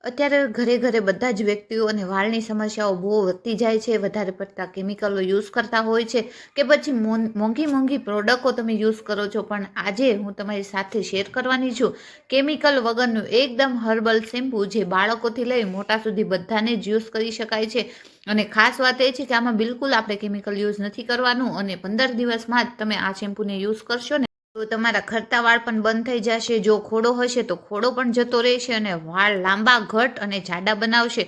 અત્યારે ઘરે ઘરે બધા જ વ્યક્તિઓને વાળની સમસ્યાઓ બહુ વધતી જાય છે. વધારે પડતા કેમિકલો યુઝ કરતા હોય છે કે પછી મોંઘી મોંઘી પ્રોડક્ટો તમે યુઝ કરો છો. પણ આજે હું તમારી સાથે શેર કરવાની છું કેમિકલ વગરનું એકદમ હર્બલ શેમ્પૂ, જે બાળકોથી લઈ મોટા સુધી બધાને જ યુઝ કરી શકાય છે. અને ખાસ વાત એ છે કે આમાં બિલકુલ આપણે કેમિકલ યુઝ નથી કરવાનું, અને 15 દિવસમાં જ તમે આ શેમ્પૂને યુઝ કરશો ને તો તમારા ખરતા વાળ પણ બંધ થઈ જશે. જો ખોડો હશે તો ખોડો પણ જતો રહેશે, અને વાળ લાંબા, ઘટ અને જાડા બનાવશે.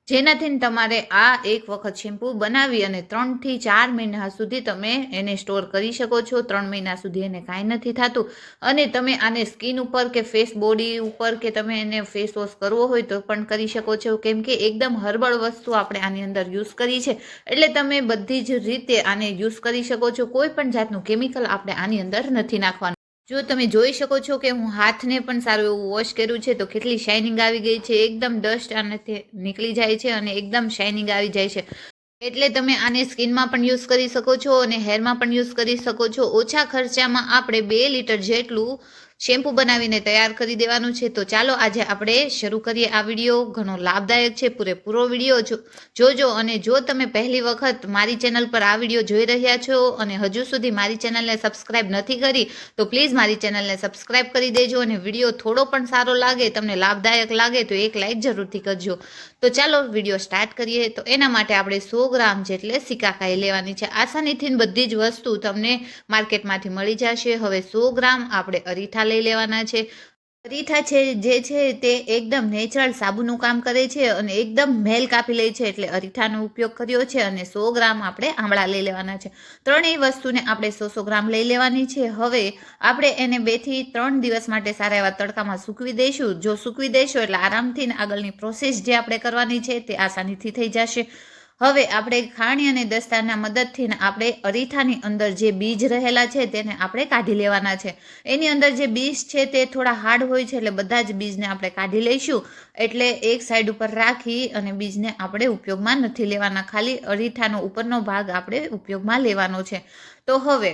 જેનાથી તમારે આ એક વખત શેમ્પૂ બનાવી અને 3 થી 4 મહિના સુધી તમે એને સ્ટોર કરી શકો છો. 3 મહિના સુધી એને કાંઈ નથી થતું. અને તમે આને સ્કિન ઉપર કે ફેસ બોડી ઉપર કે તમે એને ફેસ વોશ કરવો હોય તો પણ કરી શકો છો, કેમ કે એકદમ હર્બલ વસ્તુ આપણે આની અંદર યુઝ કરી છે. એટલે તમે બધી જ રીતે આને યુઝ કરી શકો છો. કોઈ પણ જાતનું કેમિકલ આપણે આની અંદર નથી નાખવાનું. જો તમે જોઈ શકો છો કે હું હાથને પણ સારું એવું વોશ કર્યું છે તો કેટલી શાઇનિંગ આવી ગઈ છે. એકદમ ડસ્ટ આનાથી નીકળી જાય છે અને એકદમ શાઇનિંગ આવી જાય છે. એટલે તમે આને સ્કિનમાં પણ યુઝ કરી શકો છો અને હેરમાં પણ યુઝ કરી શકો છો. ઓછા ખર્ચામાં આપણે 2 લીટર જેટલું શેમ્પૂ બનાવીને તૈયાર કરી દેવાનું છે. તો ચાલો આજે આપણે શરૂ કરીએ. આ વિડીયો ઘણો લાભદાયક છે. પૂરેપૂરો વિડીયો જોજો. અને જો તમે પહેલી વખત મારી ચેનલ પર આ વિડીયો જોઈ રહ્યા છો અને હજુ સુધી મારી ચેનલને સબસ્ક્રાઇબ નથી કરી તો પ્લીઝ મારી ચેનલને સબસ્ક્રાઇબ કરી દેજો. અને વિડીયો થોડો પણ સારો લાગે, તમને લાભદાયક લાગે તો એક લાઇક જરૂરથી કરજો. તો ચાલો વિડીયો સ્ટાર્ટ કરીએ. તો એના માટે આપણે 100 ગ્રામ જેટલે સિકાકાઈ લેવાની છે. આસાનીથી બધી જ વસ્તુ તમને માર્કેટમાંથી મળી જશે. હવે 100 ગ્રામ આપણે અરીઠા લઈ લેવાના છે. અરીઠા છે જે છે તે એકદમ નેચરલ સાબુનું કામ કરે છે અને એકદમ મેલ કાપી લે છે, એટલે અરીઠાનો ઉપયોગ કર્યો છે. અને 100 ગ્રામ આપણે આમળા લઈ લેવાના છે. ત્રણેય વસ્તુને આપણે 100 ગ્રામ લઈ લેવાની છે. હવે આપણે એને 2 થી 3 દિવસ માટે સારા એવા તડકામાં સૂકવી દઈશું. જો સૂકવી દઈશું એટલે આરામથી આગળની પ્રોસેસ જે આપણે કરવાની છે તે આસાનીથી થઈ જશે. હવે આપણે ખાણી અને દસ્તાના મદદથી આપણે અરીઠાની અંદર જે બીજ રહેલા છે તેને આપણે કાઢી લેવાના છે. એની અંદર જે બીજ છે તે થોડા હાર્ડ હોય છે, એટલે બધા જ બીજને આપણે કાઢી લઈશું. એટલે એક સાઈડ ઉપર રાખી અને બીજને આપણે ઉપયોગમાં નથી લેવાના, ખાલી અરીઠાનો ઉપરનો ભાગ આપણે ઉપયોગમાં લેવાનો છે. તો હવે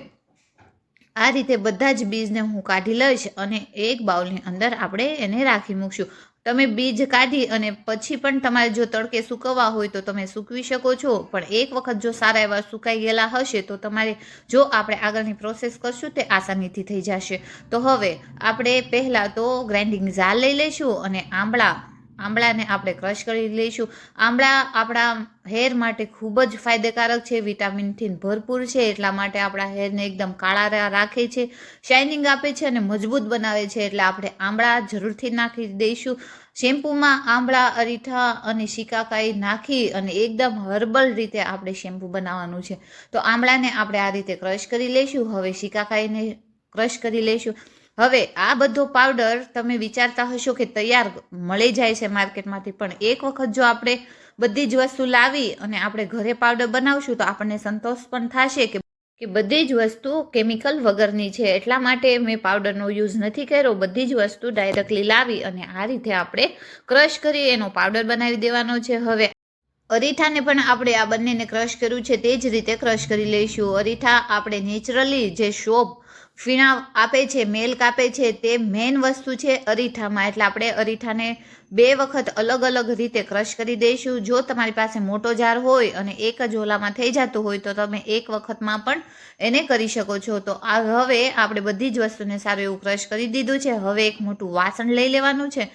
આ રીતે બધા જ બીજને હું કાઢી લઈશ અને એક બાઉલની અંદર આપણે એને રાખી મૂકશું. તમે બીજ કાઢી અને પછી પણ તમારે જો તડકે સૂકવવા હોય તો તમે સૂકવી શકો છો. પણ એક વખત જો સારા એવા સુકાઈ ગયેલા હશે તો તમારે જો આપણે આગળની પ્રોસેસ કરશું તે આસાનીથી થઈ જશે. તો હવે આપણે પહેલાં તો ગ્રાઇન્ડિંગ જાર લઈ લઈશું અને આંબળાને આપણે ક્રશ કરી લઈશું. આંબળા આપણા હેર માટે ખૂબ જ ફાયદેકારક છે, વિટામિનથી ભરપૂર છે. એટલા માટે આપણા હેરને એકદમ કાળા રાખે છે, શાઇનિંગ આપે છે અને મજબૂત બનાવે છે. એટલે આપણે આંબળા જરૂરથી નાખી દઈશું. શેમ્પૂમાં આંબળા, અરીઠા અને શિકાકાઈ નાખી અને એકદમ હર્બલ રીતે આપણે શેમ્પૂ બનાવવાનું છે. તો આંબળાને આપણે આ રીતે ક્રશ કરી લઈશું. હવે શિકાકાઈને ક્રશ કરી લઈશું. હવે આ બધો પાવડર તમે વિચારતા હશો કે તૈયાર મળી જાય છે માર્કેટમાંથી, પણ એક વખત જો આપણે બધી જ વસ્તુ લાવી અને આપણે ઘરે પાવડર બનાવશું તો આપણને સંતોષ પણ થશે કે બધી જ વસ્તુ કેમિકલ વગરની છે. એટલા માટે મેં પાવડરનો યુઝ નથી કર્યો. બધી જ વસ્તુ ડાયરેક્ટલી લાવી અને આ રીતે આપણે ક્રશ કરી એનો પાવડર બનાવી દેવાનો છે. હવે અરીઠાને પણ આપણે આ બંનેને ક્રશ કર્યું છે તે જ રીતે ક્રશ કરી લઈશું. અરીઠા આપણે નેચરલી જે શોપ ફીણા આપે છે, મેલ્ક આપે છે, તે મેઇન વસ્તુ છે અરીઠામાં. એટલે આપણે અરીઠાને 2 વખત અલગ અલગ રીતે ક્રશ કરી દઈશું. જો તમારી પાસે મોટો જાર હોય અને એક જ ઓલામાં થઈ જતું હોય તો તમે એક વખતમાં પણ એને કરી શકો છો. તો આ હવે આપણે બધી જ વસ્તુને સારું એવું ક્રશ કરી દીધું છે. હવે એક મોટું વાસણ લઈ લેવાનું છે.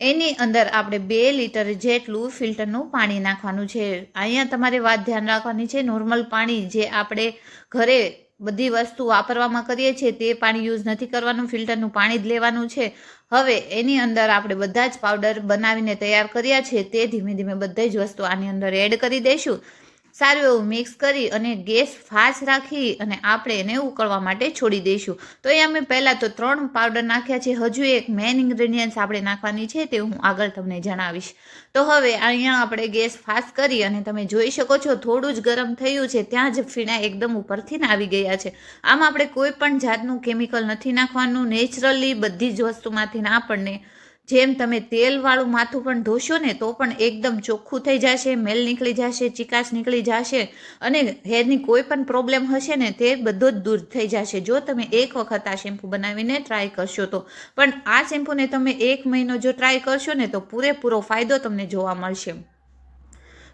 એની અંદર આપણે 2 લીટર જેટલું ફિલ્ટરનું પાણી નાખવાનું છે. અહીંયા તમારે વાત ધ્યાન રાખવાની છે, નોર્મલ પાણી જે આપણે ઘરે બધી વસ્તુ વાપરવામાં કરીએ છીએ તે પાણી યુઝ નથી કરવાનું, ફિલ્ટરનું પાણી જ લેવાનું છે. હવે એની અંદર આપણે બધા જ પાવડર બનાવીને તૈયાર કર્યા છે તે ધીમે ધીમે બધી જ વસ્તુ આની અંદર એડ કરી દઈશું. સારું એવું મિક્સ કરી અને ગેસ ફાસ્ટ રાખી અને આપણે એને ઉકળવા માટે છોડી દઈશું. તો અહીંયા મેં પહેલાં તો 3 પાવડર નાખ્યા છે. હજુ એક મેઇન ઇન્ગ્રેડિયન્ટ્સ આપણે નાખવાની છે તે હું આગળ તમને જણાવીશ. તો હવે અહીંયા આપણે ગેસ ફાસ્ટ કરી અને તમે જોઈ શકો છો થોડું જ ગરમ થયું છે ત્યાં જ ફીણા એકદમ ઉપરથી આવી ગયા છે. આમાં આપણે કોઈ પણ જાતનું કેમિકલ નથી નાખવાનું. નેચરલી બધી જ વસ્તુમાંથી આપણને જેમ તમે તેલવાળું માથું પણ ધોશો ને તો પણ એકદમ ચોખ્ખું થઈ જશે, મેલ નીકળી જશે, ચિકાસ નીકળી જશે અને હેરની કોઈ પણ પ્રોબ્લેમ હશે ને તે બધો જ દૂર થઈ જશે જો તમે એક વખત આ શેમ્પૂ બનાવીને ટ્રાય કરશો તો. પણ આ શેમ્પૂને તમે 1 મહિનો જો ટ્રાય કરશો ને તો પૂરેપૂરો ફાયદો તમને જોવા મળશે.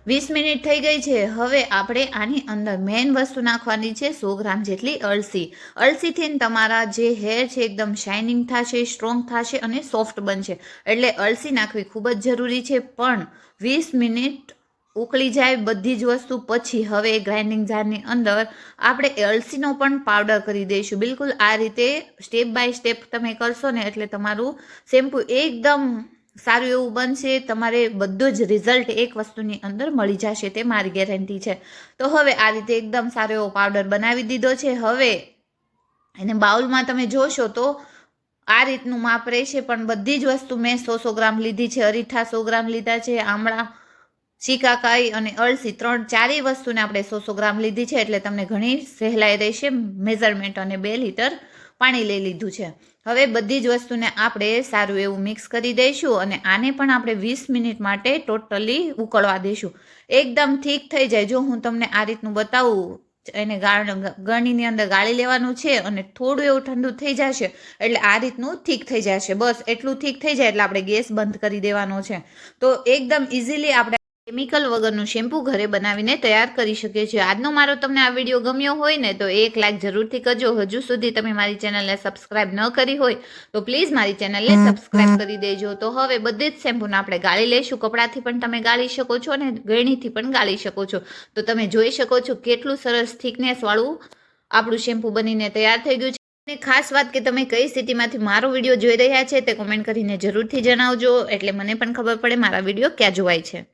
20 મિનિટ થઈ ગઈ છે. હવે આપણે આની અંદર મેઇન વસ્તુ નાખવાની છે 100 ગ્રામ જેટલી અળસી. અળસીથી તમારા જે હેર છે એકદમ શાઇનિંગ થશે, સ્ટ્રોંગ થશે અને સોફ્ટ બનશે. એટલે અળસી નાખવી ખૂબ જ જરૂરી છે. પણ 20 મિનિટ ઉકળી જાય બધી જ વસ્તુ પછી હવે ગ્રાઇન્ડિંગ જારની અંદર આપણે અળસીનો પણ પાવડર કરી દઈશું. બિલકુલ આ રીતે સ્ટેપ બાય સ્ટેપ તમે કરશો ને એટલે તમારું શેમ્પૂ એકદમ સારું એવું બનશે. તમારે બધું જ રિઝલ્ટ એક વસ્તુની અંદર મળી જશે, તે મારી ગેરંટી છે. તો હવે આ રીતે એકદમ સારો એવો પાવડર બનાવી દીધો છે. હવે એને બાઉલમાં તમે જોશો તો આ રીતનું માપ રહેશે, પણ બધી જ વસ્તુ મેં 100 ગ્રામ લીધી છે. અરીઠા 100 ગ્રામ લીધા છે, આમળા, શીકાકાઈ અને અળસી ચારેય વસ્તુને આપણે 100 ગ્રામ લીધી છે. એટલે તમને ઘણી સહેલાઈ રહેશે મેઝરમેન્ટ. અને 2 લીટર પાણી લઈ લીધું છે. હવે બધી જ વસ્તુને આપણે સારું એવું મિક્સ કરી દઈશું અને આને પણ આપણે 20 મિનિટ માટે ટોટલી ઉકળવા દઈશું. એકદમ ઠીક થઈ જાય. જો હું તમને આ રીતનું બતાવું, એને ગળણીની અંદર ગાળી લેવાનું છે અને થોડું એવું ઠંડુ થઈ જશે એટલે આ રીતનું ઠીક થઈ જશે. બસ એટલું ઠીક થઈ જાય એટલે આપણે ગેસ બંધ કરી દેવાનો છે. તો એકદમ ઇઝીલી આપણે કેમિકલ વગરનું શેમ્પૂ ઘરે બનાવીને તૈયાર કરી શકીએ છીએ. આજનો મારો તમને આ વિડીયો ગમ્યો હોય ને તો 1 લાઈક જરૂરથી કરજો. હજુ સુધી તમે મારી ચેનલને સબસ્ક્રાઇબ ન કરી હોય તો પ્લીઝ મારી ચેનલને સબસ્ક્રાઇબ કરી દેજો. તો હવે બધી જ શેમ્પૂને આપણે ગાળી લઈશું. કપડાથી પણ તમે ગાળી શકો છો અને ગળણીથી પણ ગાળી શકો છો. તો તમે જોઈ શકો છો કેટલું સરસ થિકનેસ વાળું આપણું શેમ્પૂ બનીને તૈયાર થઈ ગયું છે. અને ખાસ વાત કે તમે કઈ સિટીમાંથી મારો વિડીયો જોઈ રહ્યા છે તે કોમેન્ટ કરીને જરૂરથી જણાવજો એટલે મને પણ ખબર પડે મારા વિડીયો ક્યાં જોવાય છે.